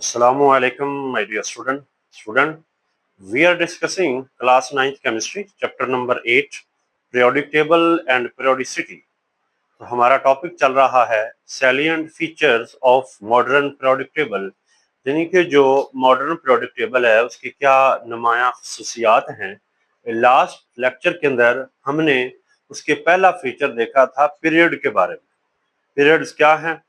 Assalamualaikum, my dear student. We are discussing class 9th chemistry, chapter number 8, periodic table and periodicity. तो हमारा topic चल रहा है salient features of modern periodic table, यानी कि जो मॉडर्न periodic table है उसकी क्या नुमाया खसूसियात हैं। लास्ट लेक्चर के अंदर हमने उसके पहला फीचर देखा था पीरियड के बारे में। पीरियड्स क्या हैं,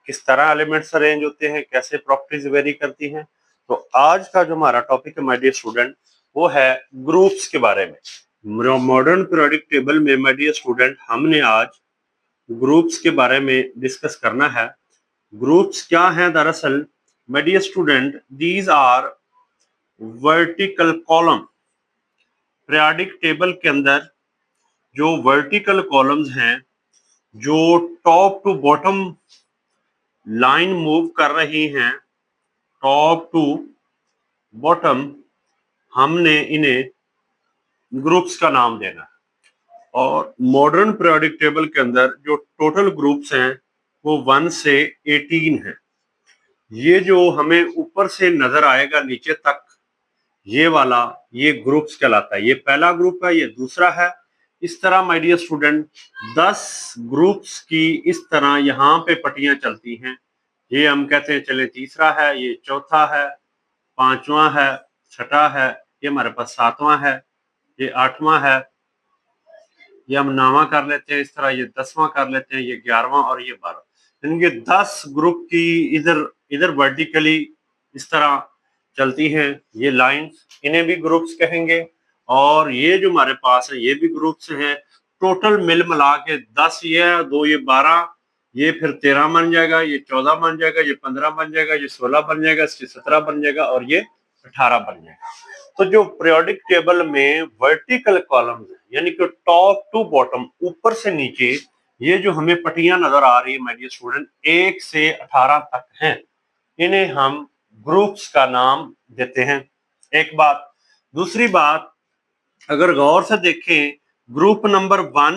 किस तरह एलिमेंट्स अरेंज होते हैं, कैसे प्रॉपर्टीज वेरी करती हैं। तो आज का जो हमारा टॉपिक है माय डियर स्टूडेंट वो है ग्रुप्स के बारे में। मॉडर्न पीरियोडिक टेबल में माय डियर स्टूडेंट हमने आज ग्रुप्स के बारे में डिस्कस करना है। ग्रुप्स क्या हैं दरअसल my dear student, these are vertical column. Periodic table के अंदर जो वर्टिकल कॉलम्स हैं जो top to bottom line move कर रही हैं, टॉप टू बॉटम, हमने इन्हें ग्रुप्स का नाम देना है। और मॉडर्न पीरियोडिक टेबल के अंदर जो टोटल ग्रुप्स हैं वो 1 से 18 हैं। ये जो हमें ऊपर से नजर आएगा नीचे तक, ये वाला ये ग्रुप्स कहलाता है। ये पहला ग्रुप है, ये दूसरा है। इस तरह माय डियर स्टूडेंट 10 ग्रुप्स की इस तरह यहाँ पे पट्टियां चलती हैं। ये हम कहते हैं चले तीसरा है, ये चौथा है, पांचवा है, छठा है, ये हमारे पास सातवां है, ये आठवां है, ये हम नौवां कर लेते हैं, इस तरह ये 10वां कर लेते हैं, ये 11वां और ये 12। यानी कि 10 ग्रुप की इधर इधर वर्टिकली इस तरह चलती हैं ये लाइंस, इन्हें भी ग्रुप्स कहेंगे। और ये जो हमारे पास है ये भी ग्रुप्स हैं। टोटल मिल मिला के 10 ये है, 2 ये 12, ये फिर 13 बन जाएगा, ये 14 बन जाएगा, ये 15 बन जाएगा, ये 16 बन जाएगा, इसके 17 बन जाएगा और ये 18 बन जाएगा। तो जो पीरियोडिक टेबल में वर्टिकल कॉलम्स है यानी कि टॉप टू बॉटम, ऊपर से नीचे, ये जो हमें पट्टियां नजर आ रही है माय डियर स्टूडेंट 1 से 18 तक हैं, इन्हें हम ग्रुप्स का नाम देते हैं। एक बात। दूसरी बात, अगर गौर से देखें ग्रुप नंबर 1,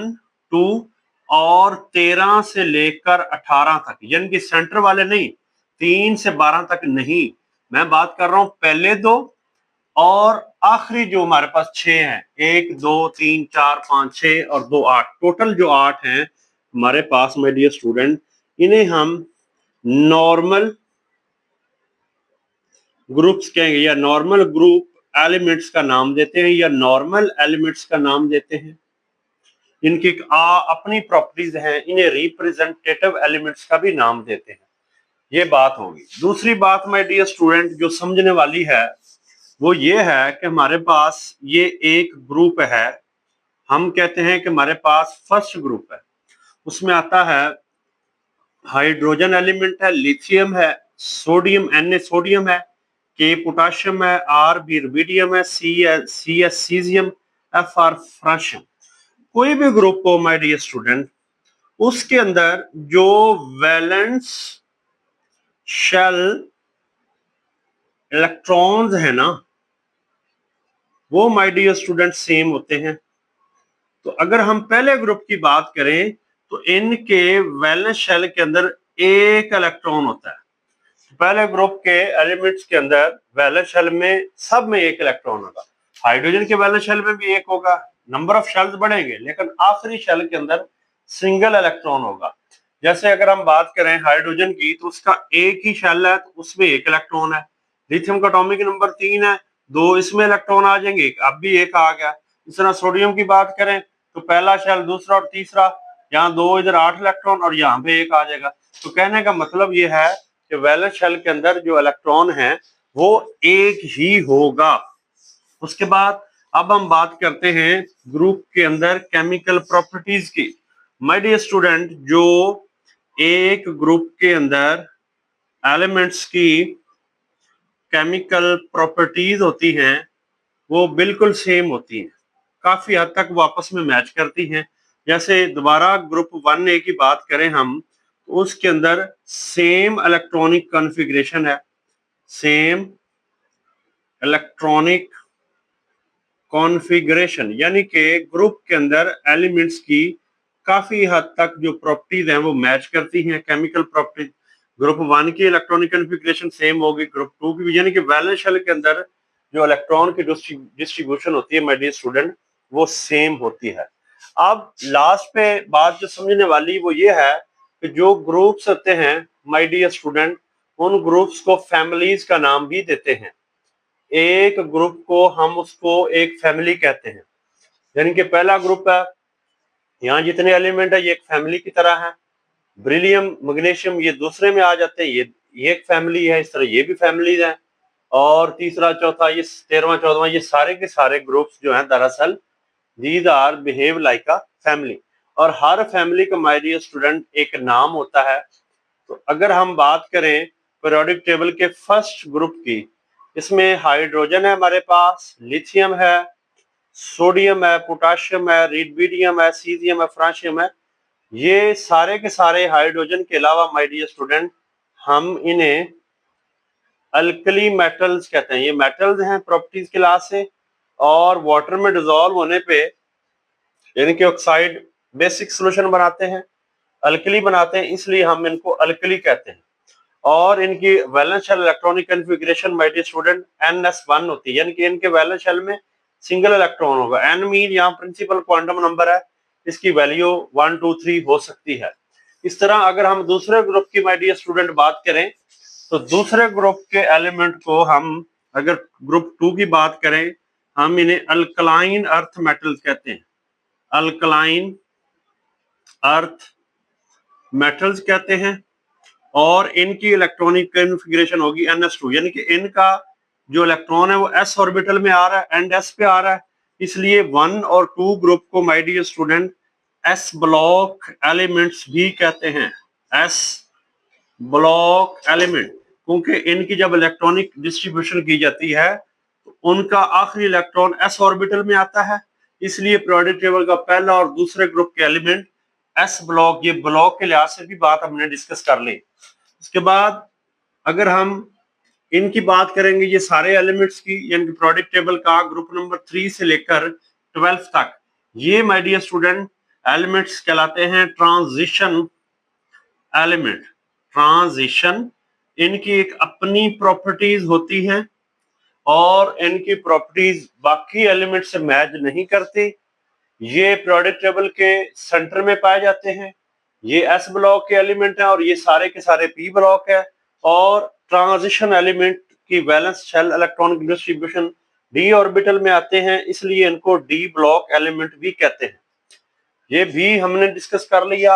2 और 13 से लेकर 18 तक, यानी कि सेंटर वाले नहीं, 3 से 12 तक नहीं, मैं बात कर रहा हूं पहले दो और आखिरी जो हमारे पास 6 हैं, 1 2 3 4 5 6 और 2 8, टोटल जो 8 हैं हमारे पास माय डियर स्टूडेंट, इन्हें हम नॉर्मल ग्रुप्स कहेंगे या नॉर्मल ग्रुप एलिमेंट्स का नाम देते हैं या नॉर्मल एलिमेंट्स का नाम देते हैं। इनकी अपनी प्रॉपर्टीज हैं, इन्हें रिप्रेजेंटेटिव एलिमेंट्स का भी नाम देते हैं। ये बात होगी। दूसरी बात माय डियर स्टूडेंट जो समझने वाली है वो ये है कि हमारे पास ये एक ग्रुप है, हम कहते हैं कि हमारे पास फर्स्ट ग्रुप है, उसमें आता है हाइड्रोजन एलिमेंट है, लिथियम है, सोडियम Na सोडियम है, K पोटाशियम है, R रुबिडियम है, CS सीजियम, Fr फ्रांशियम। कोई भी ग्रुप हो माय डियर स्टूडेंट, उसके अंदर जो वैलेंस शेल इलेक्ट्रॉन्स है ना, वो माय डियर स्टूडेंट सेम होते हैं। तो अगर हम पहले ग्रुप की बात करें तो इनके वैलेंस शेल के अंदर एक इलेक्ट्रॉन होता है। पहले ग्रुप के एलिमेंट्स के अंदर वैलेंस शेल में सब में एक इलेक्ट्रॉन होगा। हाइड्रोजन के वैलेंस शेल में भी एक होगा, नंबर ऑफ शेल्स बढ़ेंगे, लेकिन आखिरी शेल के अंदर सिंगल इलेक्ट्रॉन होगा। जैसे अगर हम बात करें हाइड्रोजन की तो उसका एक ही शेल है तो उसमें एक इलेक्ट्रॉन है। लिथियम का एटॉमिक नंबर 3 है, 2 इसमें इलेक्ट्रॉन आ जाएंगे, अब भी एक आ गया। इस तरह सोडियम की बात करें तो पहला शेल, दूसरा और तीसरा, यहाँ 2, इधर 8 इलेक्ट्रॉन और यहाँ पे एक आ जाएगा। तो कहने का मतलब ये है कि वैलेंस शेल के अंदर जो इलेक्ट्रॉन है वो एक ही होगा। उसके बाद अब हम बात करते हैं ग्रुप के अंदर केमिकल प्रॉपर्टीज की। माय डियर स्टूडेंट जो एक ग्रुप के अंदर एलिमेंट्स की केमिकल प्रॉपर्टीज होती हैं वो बिल्कुल सेम होती हैं, काफी हद तक वो आपस में मैच करती हैं। जैसे दोबारा ग्रुप 1A की बात करें हम तो उसके अंदर सेम इलेक्ट्रॉनिक कॉन्फ़िगरेशन है, सेम इलेक्ट्रॉनिक कॉन्फ़िगरेशन, यानी कि ग्रुप के अंदर एलिमेंट्स की काफी हद तक जो प्रॉपर्टीज हैं वो मैच करती हैं, केमिकल प्रॉपर्टीज। ग्रुप 1 की इलेक्ट्रॉनिक कॉन्फ़िगरेशन सेम होगी ग्रुप 2 की, यानी कि वैलेंस शेल के अंदर जो इलेक्ट्रॉन की डिस्ट्रीब्यूशन होती है माय डियर स्टूडेंट वो सेम होती है। अब लास्ट पे बात जो समझने वाली वो ये है कि जो ग्रुप्स होते हैं माय डियर स्टूडेंट, उन ग्रुप्स को फैमिलीज का नाम भी देते हैं। एक ग्रुप को हम उसको एक फैमिली कहते हैं, यानी कि पहला ग्रुप है, यहाँ जितने एलिमेंट है ये एक फैमिली की तरह है। ब्रिलियम मैग्नीशियम ये दूसरे में आ जाते हैं, ये एक फैमिली है, इस तरह ये भी फैमिलीज हैं। और तीसरा चौथा ये 13वां 14वां ये सारे के सारे ग्रुप्स जो हैं दरअसल these are behave like a family, और हर फैमिली का माय डियर स्टूडेंट एक नाम होता है। तो अगर हम बात करें पीरियोडिक टेबल के फर्स्ट ग्रुप की, इसमें हाइड्रोजन है हमारे पास, लिथियम है, सोडियम है, पोटाशियम है, रिडबीडियम है, सीजियम है, फ्रांशियम है। ये सारे के सारे हाइड्रोजन के अलावा माय डियर स्टूडेंट हम इन्हें अल्कली मेटल्स कहते हैं। ये मेटल्स हैं प्रॉपर्टीज के लिहाज से, और वाटर में डिसॉल्व होने पे यानी कि ऑक्साइड बेसिक सोल्यूशन बनाते हैं, अल्कली बनाते हैं, इसलिए हम इनको अल्कली कहते हैं। और इनकी valence shell electronic configuration my dear student NS1 होती है, यानी कि इनके वैलेंस शेल में सिंगल इलेक्ट्रॉन होगा। n मीन यहाँ प्रिंसिपल क्वांटम नंबर है, इसकी वैल्यू 1 2 3 हो सकती है। इस तरह अगर हम दूसरे ग्रुप की माय डियर स्टूडेंट बात करें, तो दूसरे ग्रुप के एलिमेंट को हम अगर ग्रुप 2 की बात करें, हम इन्हें अल्कलाइन अर्थ मेटल्स कहते हैं। अल्कलाइन अर्थ मेटल्स कहते हैं, और इनकी इलेक्ट्रॉनिक कॉन्फ़िगरेशन होगी NS2, यानी कि इनका जो इलेक्ट्रॉन है वो s ऑर्बिटल में आ रहा है, एंड s पे आ रहा है, इसलिए 1 और 2 ग्रुप को my dear student s block elements भी कहते हैं। s ब्लॉक एलिमेंट, क्योंकि इनकी जब इलेक्ट्रॉनिक डिस्ट्रीब्यूशन की जाती है तो उनका आखिरी इलेक्ट्रॉन s ऑर्बिटल में आता है, इसलिए पीरियोडिक टेबल का पहला और दूसरे ग्रुप के एलिमेंट s ब्लॉक, ये ब्लॉक के लिहाज से भी बात हमने डिस्कस कर ली। उसके बाद अगर हम इनकी बात करेंगे ये सारे एलिमेंट्स की, यानी कि पीरियोडिक टेबल का ग्रुप नंबर 3 से लेकर 12 तक, ये माय डियर स्टूडेंट एलिमेंट्स कहलाते हैं ट्रांजिशन एलिमेंट। ट्रांजिशन, इनकी एक अपनी प्रॉपर्टीज होती हैं और इनकी प्रॉपर्टीज बाकी एलिमेंट से मैच नहीं करती। ये पीरियोडिक टेबल के सेंटर में पाए जाते हैं, ये s ब्लॉक के एलिमेंट हैं और ये सारे के सारे p ब्लॉक है। और ट्रांजिशन एलिमेंट की valence shell electronic distribution d orbital में आते हैं, इसलिए इनको d ब्लॉक एलिमेंट भी कहते हैं। ये भी हमने डिस्कस कर लिया,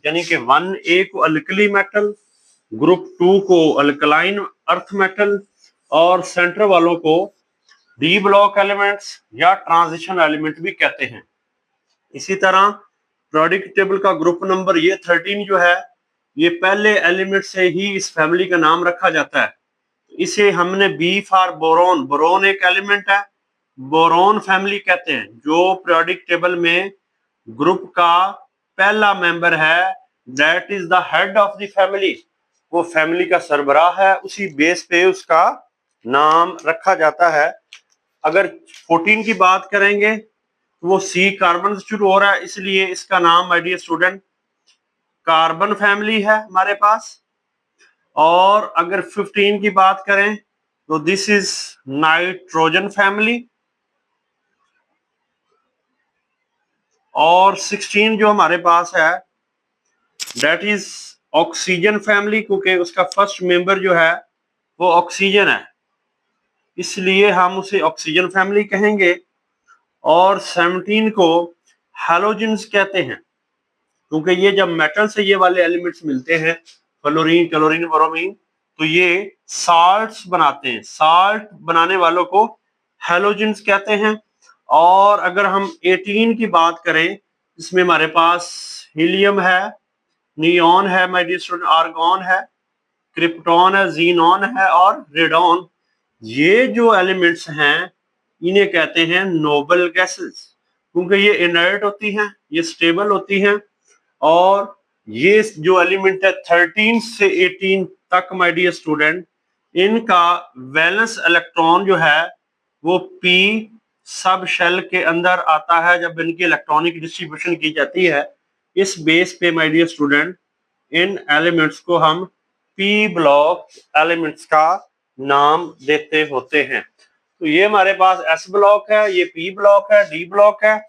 यानी कि 1A को अल्कली मेटल, ग्रुप 2 को अल्कलाइन अर्थ मेटल, और सेंटर वालों को डी ब्लॉक एलिमेंट्स या ट्रांजिशन एलिमेंट भी कहते हैं। इसी तरह पीरियोडिक टेबल का ग्रुप नंबर ये 13 जो है, ये पहले एलिमेंट से ही इस फैमिली का नाम रखा जाता है। इसे हमने बी फॉर बोरोन, बोरोन एक एलिमेंट है, बोरोन फैमिली कहते हैं। जो पीरियोडिक टेबल में ग्रुप का पहला मेंबर है, that is the head of the family, वो फैमिली का सरबराह है, उसी बेस पे उसका नाम रखा जाता है। अगर 14 की बात करेंगे तो वो C कार्बन से शुरू हो रहा है, इसलिए इसका नाम my dear student carbon family है हमारे पास। और अगर 15 की बात करें तो दिस इज नाइट्रोजन फैमिली। और 16 जो हमारे पास है दैट इज ऑक्सीजन फैमिली, क्योंकि उसका फर्स्ट मेंबर जो है वो ऑक्सीजन है, इसलिए हम उसे ऑक्सीजन फैमिली कहेंगे। और 17 को हैलोजेंस कहते हैं, क्योंकि ये जब मेटल से ये वाले एलिमेंट्स मिलते हैं, फ्लोरीन, क्लोरीन, ब्रोमीन, तो ये साल्ट्स बनाते हैं। साल्ट बनाने वालों को हैलोजेंस कहते हैं। और अगर हम 18 की बात करें, इसमें हमारे पास हीलियम है, नियॉन है माय डियर स्टूडेंट, आर्गॉन है, क्रिप्टॉन है, जीनॉन है और रेडॉन। ये जो एलिमेंट्स हैं इन्हें कहते हैं नोबल गैसेस, क्योंकि ये इनर्ट होती हैं, ये स्टेबल होती हैं। और ये जो एलिमेंट है 13 से 18 तक माय डियर स्टूडेंट, इनका वैलेंस इलेक्ट्रॉन जो है वो p सब शेल के अंदर आता है जब इनकी इलेक्ट्रॉनिक डिस्ट्रीब्यूशन की जाती है। इस बेस पे माय डियर स्टूडेंट इन एलिमेंट्स को हम पी ब्लॉक एलिमेंट्स का नाम देते होते हैं। तो ये हमारे पास एस ब्लॉक है, ये पी ब्लॉक है, डी ब्लॉक है,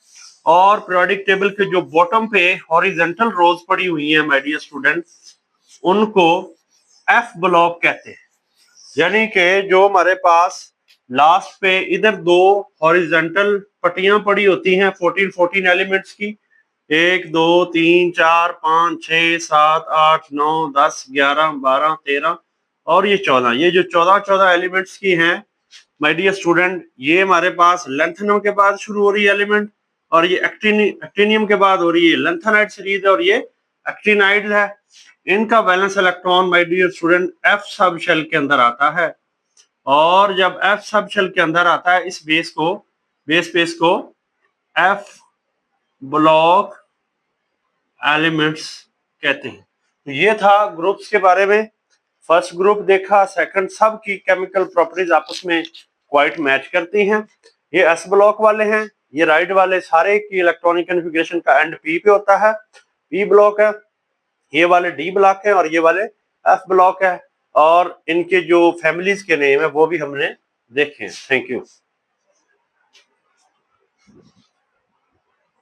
और पीरियोडिक टेबल के जो बॉटम पे हॉरिजॉन्टल रोज पड़ी हुई है माय डियर स्टूडेंट, उनको एफ ब्लॉक कहते हैं। यानी कि जो हमारे पास लास्ट पे इधर दो हॉरिजॉन्टल पट्टियां पड़ी होती हैं 14 एलिमेंट्स की, 1 2 3 4 5 6 7 8 9 10 11 12 13 और ये 14, ये जो 14 एलिमेंट्स की हैं माय डियर स्टूडेंट, ये हमारे पास लेंथेनम के बाद शुरू हो रही है एलिमेंट, और ये एक्टिनियम के बाद हो रही है लेंथेनाइड सीरीज, और ये एक्टिनाइड है। इनका valence electron my dear student F subshell के अंदर आता है, और जब एफ सब शेल के अंदर आता है इस बेस पेस को एफ ब्लॉक एलिमेंट्स कहते हैं। तो ये था ग्रुप्स के बारे में। फर्स्ट ग्रुप देखा, सेकंड सब की केमिकल प्रॉपर्टीज आपस में क्वाइट मैच करती हैं। ये एस ब्लॉक वाले हैं, ये राइट वाले सारे की इलेक्ट्रॉनिक कन्फिग्रेशन का एंड पी पे होता है, पी ब्लॉक है, ये वाले डी ब्लॉक है, और ये वाले एफ ब्लॉक है, और इनके जो फैमिलीज के नेम है वो भी हमने देखे। Thank you.